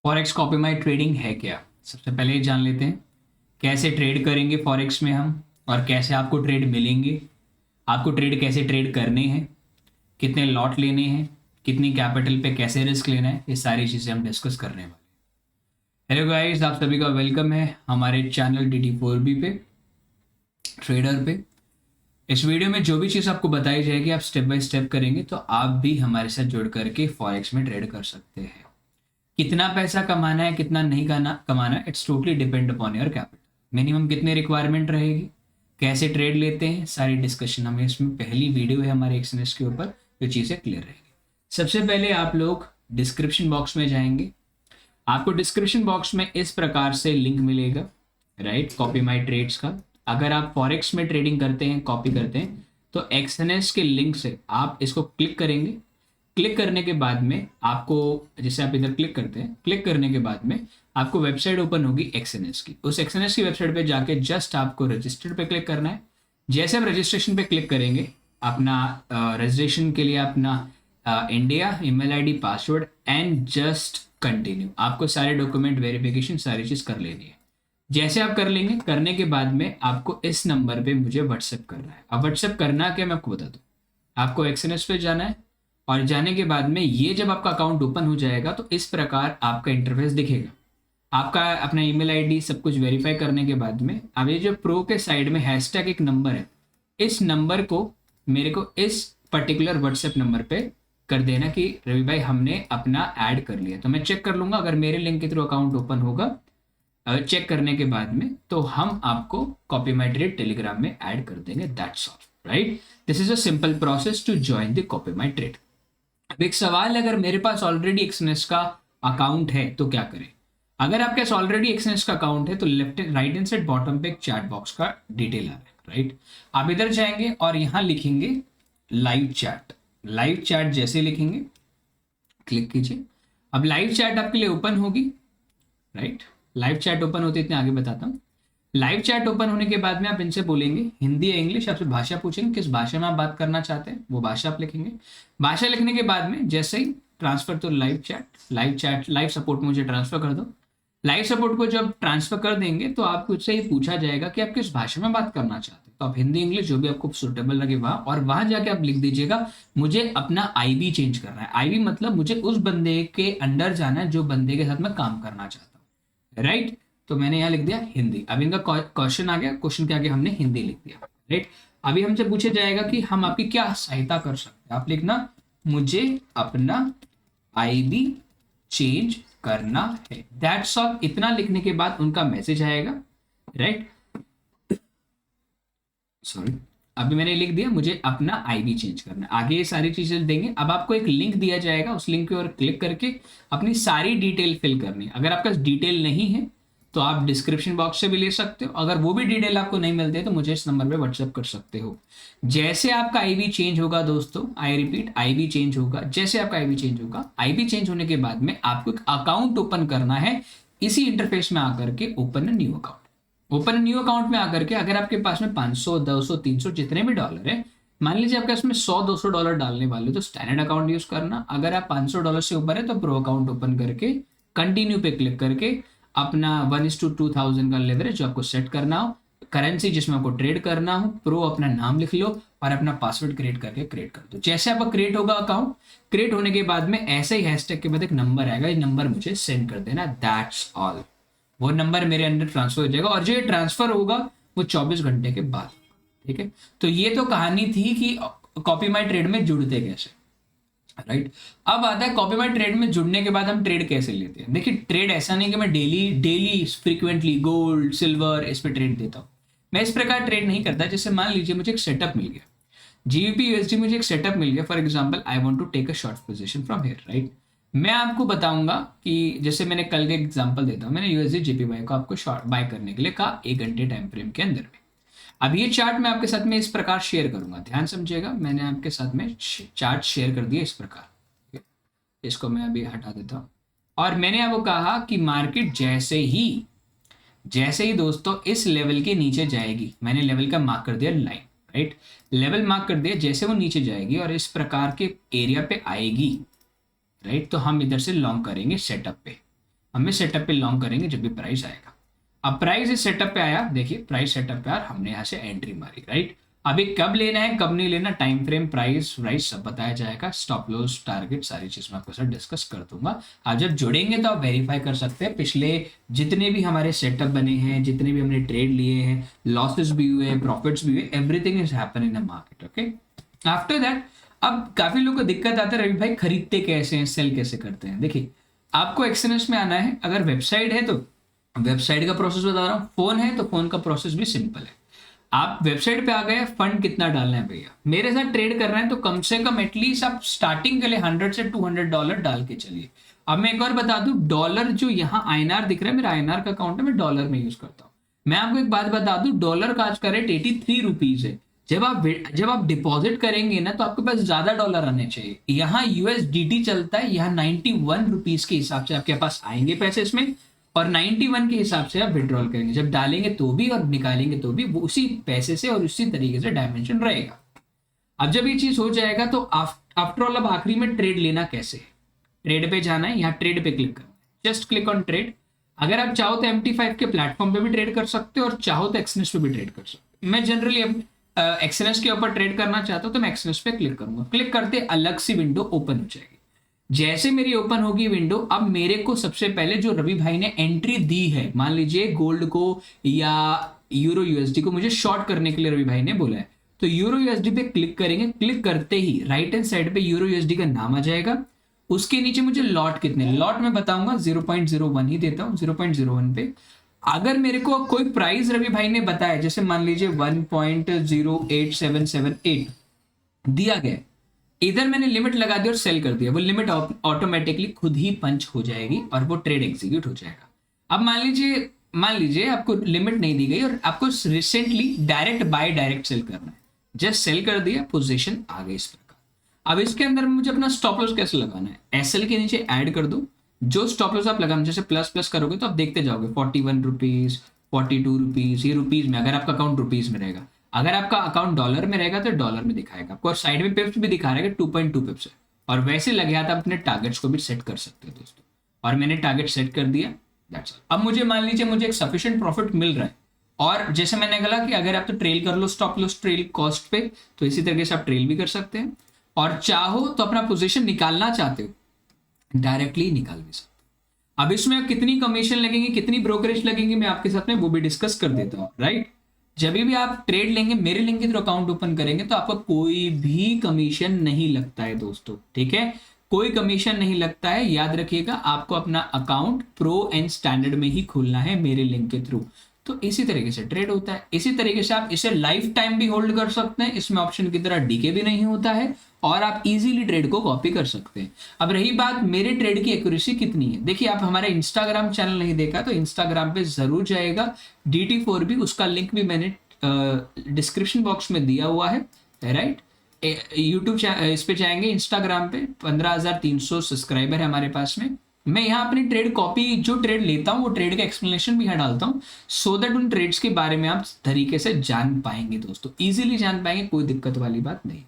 Forex copy my trading है क्या? सबसे पहले ये जान लेते हैं कैसे ट्रेड करेंगे फॉरेक्स में हम, और कैसे आपको ट्रेड मिलेंगे, आपको ट्रेड कैसे ट्रेड करने हैं, कितने लॉट लेने हैं, कितनी कैपिटल पे कैसे रिस्क लेना है, ये सारी चीज़ें हम डिस्कस करने वाले हैं। हेलो गाइस, आप सभी का वेलकम है हमारे चैनल DD4B पे, ट्रेडर पे। इस वीडियो में जो भी चीज़ आपको बताई जाएगी आप स्टेप बाय स्टेप करेंगे तो आप भी हमारे साथ जुड़ करके फॉरेक्स में ट्रेड कर सकते हैं। कितना पैसा कमाना है, कितना नहीं कमाना है, it's totally depend upon your capital. Minimum कितनी रिक्वायरमेंट रहेगी, कैसे ट्रेड लेते हैं, सारी डिस्कशन हमें इसमें पहली वीडियो है हमारे एक्सएनएस के ऊपर, जो चीज़ें क्लियर रहेगी। सबसे पहले आप लोग डिस्क्रिप्शन बॉक्स में जाएंगे। आपको डिस्क्रिप्शन बॉक्स में इस प्रकार से लिंक मिलेगा, राइट, कॉपी माई ट्रेड्स का। अगर आप फॉरेक्स में ट्रेडिंग करते हैं, कॉपी करते हैं, तो एक्सएनएस के लिंक से आप इसको क्लिक करेंगे। क्लिक करने के बाद में आपको, जैसे आप इधर क्लिक करते हैं, क्लिक करने के बाद में आपको वेबसाइट ओपन होगी एक्सएनएस की। उस एक्सएनएस की वेबसाइट पे जाके जस्ट आपको रजिस्टर पे क्लिक करना है। जैसे आप रजिस्ट्रेशन पे क्लिक करेंगे, अपना रजिस्ट्रेशन के लिए अपना India, email ID, password and just continue. आपको सारे डॉक्यूमेंट वेरिफिकेशन सारी चीज़ कर लेनी है। जैसे आप कर लेंगे, करने के बाद में आपको इस नंबर पे मुझे व्हाट्सएप करना है। अब व्हाट्सएप करना क्या मैं आपको बता दूँ। आपको एक्सएनएस पे जाना है और जाने के बाद में ये जब आपका अकाउंट ओपन हो जाएगा तो इस प्रकार आपका इंटरफेस दिखेगा। आपका अपना ईमेल आईडी सब कुछ वेरीफाई करने के बाद में अब ये जो प्रो के साइड में हैशटैग एक नंबर है, इस नंबर को मेरे को इस पर्टिकुलर व्हाट्सएप नंबर पे कर देना कि रवि भाई हमने अपना ऐड कर लिया। तो मैं चेक कर लूँगा, अगर मेरे लिंक के थ्रू अकाउंट ओपन होगा चेक करने के बाद में, तो हम आपको कॉपी माई ट्रेड टेलीग्राम में ऐड कर देंगे। That's all, right. This is a simple process to join the copy my trade. अब एक सवाल है, अगर मेरे पास ऑलरेडी एक्सएनएस का अकाउंट है तो क्या करें? अगर आपके पास ऑलरेडी एक्सएनएस का अकाउंट है तो left right hand side bottom पे एक चैट बॉक्स का डिटेल आ रहा है, राइट। आप इधर जाएंगे और यहां लिखेंगे लाइव चैट। लाइव चैट जैसे लिखेंगे, क्लिक कीजिए। अब लाइव चैट आपके लिए ओपन होगी, राइट। लाइव चैट ओपन होते इतने आगे बताता हूँ। लाइव चैट ओपन होने के बाद में आप इनसे बोलेंगे हिंदी या इंग्लिश, आपसे भाषा पूछेंगे किस भाषा में आप बात करना चाहते हैं, वो भाषा आप लिखेंगे। भाषा लिखने के बाद में जैसे ही ट्रांसफर तो लाइव सपोर्ट में मुझे ट्रांसफर कर दो। लाइव सपोर्ट को जब ट्रांसफर कर देंगे तो आपको उससे ही पूछा जाएगा कि आप किस भाषा में बात करना चाहते हैं। तो आप हिंदी इंग्लिश जो भी आपको सुटेबल लगे वहां, और वहां जाके आप लिख दीजिएगा मुझे अपना आईबी चेंज करना है। आईबी मतलब मुझे उस बंदे के अंडर जाना है जो बंदे के साथ मैं काम करना चाहता हूँ, राइट। तो मैंने यहाँ लिख दिया हिंदी। अब इनका क्वेश्चन आ गया, क्वेश्चन के आगे हमने हिंदी लिख दिया, राइट। अभी हमसे पूछा जाएगा कि हम आपकी क्या सहायता कर सकते हैं। आप लिखना मुझे अपना आईबी चेंज करना है। That's all. इतना लिखने के बाद उनका मैसेज आएगा, राइट। सॉरी, अभी मैंने लिख दिया मुझे अपना आईबी चेंज करना है। आगे ये सारी चीजें देंगे। अब आपको एक लिंक दिया जाएगा, उस लिंक के ऊपर क्लिक करके अपनी सारी डिटेल फिल करनी है। अगर आपका डिटेल नहीं है तो आप डिस्क्रिप्शन बॉक्स से भी ले सकते हो। अगर वो भी डिटेल आपको नहीं मिलते तो मुझे इस नंबर पे व्हाट्सएप कर सकते हो। जैसे आपका आईबी चेंज होगा दोस्तों, आई रिपीट, आईबी चेंज होगा। जैसे आपका आईबी चेंज होगा, आईबी चेंज होने के बाद में आपको एक अकाउंट ओपन करना है। इसी इंटरफेस में आकर के open new account. Open new account में आकर के अगर आपके पास में 500, 200, 300 जितने भी डॉलर है, मान लीजिए आपके इसमें 100-200 डॉलर डालने वाले हो तो स्टैंडर्ड अकाउंट यूज करना। अगर आप 500 डॉलर से ऊपर है तो प्रो अकाउंट ओपन करके कंटिन्यू पे क्लिक करके अपना 1:2000 का लेवरेज जो आपको सेट करना हो, करेंसी जिसमें आपको ट्रेड करना हो, प्रो अपना नाम लिख लो और अपना पासवर्ड क्रिएट करके क्रिएट कर दो। जैसे आपका क्रिएट होगा अकाउंट, क्रिएट होने के बाद में ऐसे ही हैशटैग के बाद एक नंबर आएगा, ये नंबर मुझे सेंड कर देना। That's all. वो नंबर मेरे अंदर ट्रांसफर हो जाएगा और जो ये ट्रांसफर होगा वो 24 घंटे के बाद, ठीक है। तो ये तो कहानी थी कि कॉपी माई ट्रेड में जुड़ते कैसे, राइट। अब आता है कॉपी माई ट्रेड में जुड़ने के बाद हम ट्रेड कैसे लेते हैं। देखिए, ट्रेड ऐसा नहीं कि मैं डेली फ्रीक्वेंटली गोल्ड सिल्वर इस पे ट्रेड देता हूँ। मैं इस प्रकार ट्रेड नहीं करता। जैसे मान लीजिए मुझे एक सेटअप मिल गया, जीबीपी यूएसडी मुझे एक सेटअप मिल गया। For example I want to take a short position from here, right. मैं आपको बताऊंगा कि जैसे मैंने कल के एग्जांपल देता हूँ, मैंने यूएसडी जेपीवाई को आपको शॉर्ट बाय करने के लिए कहा 1 घंटे टाइम फ्रेम के अंदर में। अब ये चार्ट मैं आपके साथ में इस प्रकार शेयर करूंगा, ध्यान समझिएगा। मैंने आपके साथ में चार्ट शेयर कर दिया इस प्रकार। इसको मैं अभी हटा देता हूं। और मैंने आपको कहा कि मार्केट जैसे ही दोस्तों इस लेवल के नीचे जाएगी, मैंने लेवल का मार्क कर दिया लाइन, राइट। लेवल मार्क कर दिया, जैसे वो नीचे जाएगी और इस प्रकार के एरिया पे आएगी, राइट, तो हम इधर से लॉन्ग करेंगे सेटअप पे। हमें सेटअप पे लॉन्ग करेंगे जब भी प्राइस आएगा। अब प्राइस इस सेटअप पे आया, देखिए प्राइस सेटअप पे आया, हमने यहाँ से एंट्री मारी, राइट। अभी कब लेना है कब नहीं लेना, टाइम फ्रेम, प्राइस सब बताया जाएगा, स्टॉप लॉस, टारगेट, सारी चीज मैं आपके साथ डिस्कस कर दूंगा। आप जब जुड़ेंगे तो आप वेरीफाई कर सकते हैं पिछले जितने भी हमारे सेटअप बने हैं, जितने भी हमने ट्रेड लिए हैं, लॉसेस भी हुए, प्रॉफिट्स भी हुए, everything is happen in the market, okay. After that अब काफी लोगों को दिक्कत आता है, रवि भाई खरीदते कैसे हैं, सेल कैसे करते हैं। देखिए आपको एक्सएनएस में आना है, अगर वेबसाइट है तो वेबसाइट का प्रोसेस बता रहा हूँ, फोन है तो फोन का प्रोसेस भी सिंपल है। आप वेबसाइट पे आ गए, फंड कितना डालना है भैया, मेरे साथ ट्रेड कर रहे हैं तो कम से कम एटलीस्ट आप स्टार्टिंग के लिए $100 से $200 डाल के चलिए। अब मैं एक और बता दूं, डॉलर जो यहाँ आईएनआर दिख रहा है, मेरा आईएनआर का अकाउंट है, मैं डॉलर में यूज करता हूँ। मैं आपको एक बात बता दूं, डॉलर का आज का रेट 83 रुपीज है। जब आप डिपॉजिट करेंगे ना तो आपके पास ज्यादा डॉलर आने चाहिए। यहाँ यूएसडीटी चलता है, यहाँ 91 रुपीज के हिसाब से आपके पास आएंगे पैसे इसमें, और 91 के हिसाब से आप विड्रॉल करेंगे, जब डालेंगे तो भी और निकालेंगे तो भी वो उसी पैसे से और उसी तरीके से डायमेंशन रहेगा। अब जब ये चीज हो जाएगा तो आफ्टर ऑल अब आखिरी में ट्रेड लेना कैसे है, ट्रेड पे जाना है, यहाँ ट्रेड पे क्लिक करना है, जस्ट क्लिक ऑन ट्रेड। अगर आप चाहो तो MT5 के प्लेटफॉर्म पे भी ट्रेड कर सकते हो और चाहो तो एक्सएनएस पे भी ट्रेड कर सकते हो। मैं जनरली एक्सएनएस के ऊपर ट्रेड करना चाहता हूं तो मैं एक्सएनएस पे क्लिक करूंगा। क्लिक करते अलग सी विंडो ओपन हो जाएगी। जैसे मेरी ओपन होगी विंडो, अब मेरे को सबसे पहले जो रवि भाई ने एंट्री दी है, मान लीजिए गोल्ड को या यूरो यूएसडी को मुझे शॉर्ट करने के लिए रवि भाई ने बोला है, तो यूरो यूएसडी पे क्लिक करेंगे। क्लिक करते ही राइट हैंड साइड पे यूरो यूएसडी का नाम आ जाएगा, उसके नीचे मुझे लॉट कितने, लॉट में बताऊंगा 0.01 ही देता हूं, 0.01 पे। अगर मेरे को कोई प्राइस रवि भाई ने बताया, जैसे मान लीजिए 1.08778 दिया गया, इधर मैंने लिमिट लगा दी और सेल कर दिया, वो लिमिट ऑटोमेटिकली खुद ही पंच हो जाएगी और वो ट्रेड एग्जीक्यूट हो जाएगा। अब मान लीजिए आपको लिमिट नहीं दी गई और आपको recently direct buy direct sell करना है, जस्ट सेल कर दिया, पोजीशन आ गई इस प्रकार। अब इसके अंदर मुझे अपना स्टॉप लॉस कैसे लगाना है, एसएल के नीचे ऐड कर दो, जो स्टॉप लॉस आप लगाना, जैसे प्लस प्लस करोगे तो आप देखते जाओगे 41 रुपीज, 42 रुपीज, ये रुपीज में, अगर आपका अकाउंट रुपीज में रहेगा। अगर आपका अकाउंट डॉलर में रहेगा तो डॉलर में दिखाएगा आपको, और साइड में पिप्स भी दिखा रहा है 2.2 पिप्स है। और वैसे लगे हाथ आप अपने टारगेट्स को भी सेट कर सकते हो दोस्तों, और मैंने टारगेट सेट कर दिया, दैट्स ऑल। अब मुझे मान लीजिए मुझे एक सफिशिएंट प्रॉफिट मिल रहा है, और जैसे मैंने कहा कि अगर आप तो ट्रेल कर लो स्टॉप लॉस ट्रेल कॉस्ट पे, तो इसी तरीके से आप ट्रेल भी कर सकते हैं, और चाहो तो अपना पोजीशन निकालना चाहते हो डायरेक्टली निकाल भी सकते हो। अब इसमें कितनी कमीशन लगेंगे, कितनी ब्रोकरेज लगेंगे, मैं आपके साथ में वो भी डिस्कस कर देता हूँ, राइट। जब भी आप ट्रेड लेंगे, मेरे लिंक के थ्रू अकाउंट ओपन करेंगे तो आपको कोई भी कमीशन नहीं लगता है दोस्तों, ठीक है, कोई कमीशन नहीं लगता है। याद रखिएगा, आपको अपना अकाउंट प्रो एंड स्टैंडर्ड में ही खोलना है मेरे लिंक के थ्रू, तो इसी तरीके से ट्रेड होता है। इसी तरीके से आप इसे लाइफ टाइम भी होल्ड कर सकते हैं, इसमें ऑप्शन की तरह डीके भी नहीं होता है, और आप इजीली ट्रेड को कॉपी कर सकते हैं। अब रही बात मेरे ट्रेड की एक्यूरेसी कितनी है, देखिए आप हमारे इंस्टाग्राम चैनल नहीं देखा तो इंस्टाग्राम पे जरूर जाएगा, DT4B, उसका लिंक भी मैंने डिस्क्रिप्शन बॉक्स में दिया हुआ है, राइट। यूट्यूब इस पे जाएंगे, इंस्टाग्राम पे 15,300 सब्सक्राइबर है हमारे पास में। मैं यहाँ अपनी ट्रेड कॉपी, जो ट्रेड लेता हूँ वो ट्रेड का एक्सप्लेनेशन भी यहाँ डालता हूँ, सो दैट उन ट्रेड्स के बारे में आप तरीके से जान पाएंगे दोस्तों, इजीली जान पाएंगे, कोई दिक्कत वाली बात नहीं।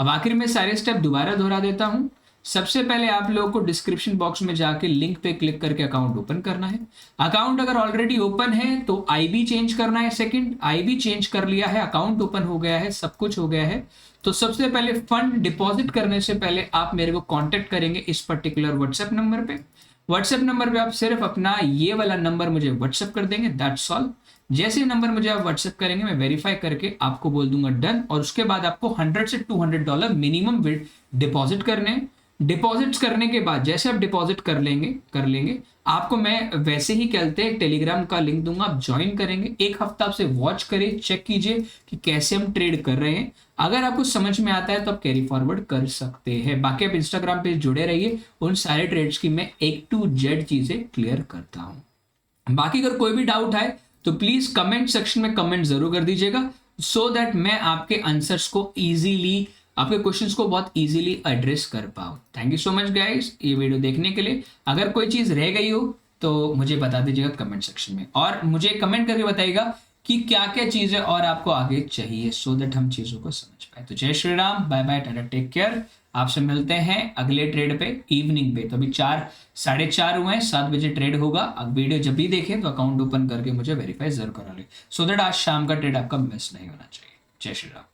अब आखिर में सारे स्टेप दोबारा दोहरा देता हूं। सबसे पहले आप लोगों को डिस्क्रिप्शन बॉक्स में जाके लिंक पे क्लिक करके अकाउंट ओपन करना है। अकाउंट अगर ऑलरेडी ओपन है तो आईबी चेंज करना है। सेकंड, आईबी चेंज कर लिया है, अकाउंट ओपन हो गया है, सब कुछ हो गया है, तो सबसे पहले फंड डिपॉजिट करने से पहले आप मेरे को कांटेक्ट करेंगे इस पर्टिकुलर व्हाट्सएप नंबर पे। व्हाट्सएप नंबर पे आप सिर्फ अपना ये वाला नंबर मुझे व्हाट्सएप कर देंगे, दैट्स ऑल। जैसे नंबर मुझे आप व्हाट्सएप करेंगे, मैं वेरीफाई करके आपको बोल दूंगा डन, और उसके बाद आपको $100 से $200 मिनिमम डिपॉजिट करने। डिपॉजिट्स करने के बाद जैसे आप डिपॉजिट कर लेंगे आपको मैं वैसे ही कहते हैं टेलीग्राम का लिंक दूंगा, आप ज्वाइन करेंगे। एक हफ्ता आपसे वॉच करिए, चेक कीजिए कि कैसे हम ट्रेड कर रहे हैं। अगर आपको समझ में आता है तो आप कैरी फॉरवर्ड कर सकते हैं। बाकी आप इंस्टाग्राम पे जुड़े रहिए, उन सारे ट्रेड्स की मैं A to Z चीजें क्लियर करता हूं। बाकी अगर कोई भी डाउट है तो प्लीज कमेंट सेक्शन में कमेंट जरूर कर दीजिएगा, सो दैट मैं आपके आंसर्स को इजीली, आपके क्वेश्चंस को बहुत इजीली एड्रेस कर पाऊँ। Thank you so much guys ये वीडियो देखने के लिए। अगर कोई चीज रह गई हो तो मुझे बता दीजिएगा कमेंट सेक्शन में, और मुझे कमेंट करके बताइएगा कि क्या क्या चीजें और आपको आगे चाहिए, सो दैट हम चीजों को समझ पाए। तो जय Shri Ram, bye bye, tata, take care, आपसे मिलते हैं अगले ट्रेड पे इवनिंग पे। तो अभी 4 साढ़े 4 हुए हैं, 7 बजे ट्रेड होगा। अब वीडियो जब भी देखें तो अकाउंट ओपन करके मुझे वेरीफाई जरूर करा ले, सो दैट आज शाम का ट्रेड आपका मिस नहीं होना चाहिए। जय श्री राम।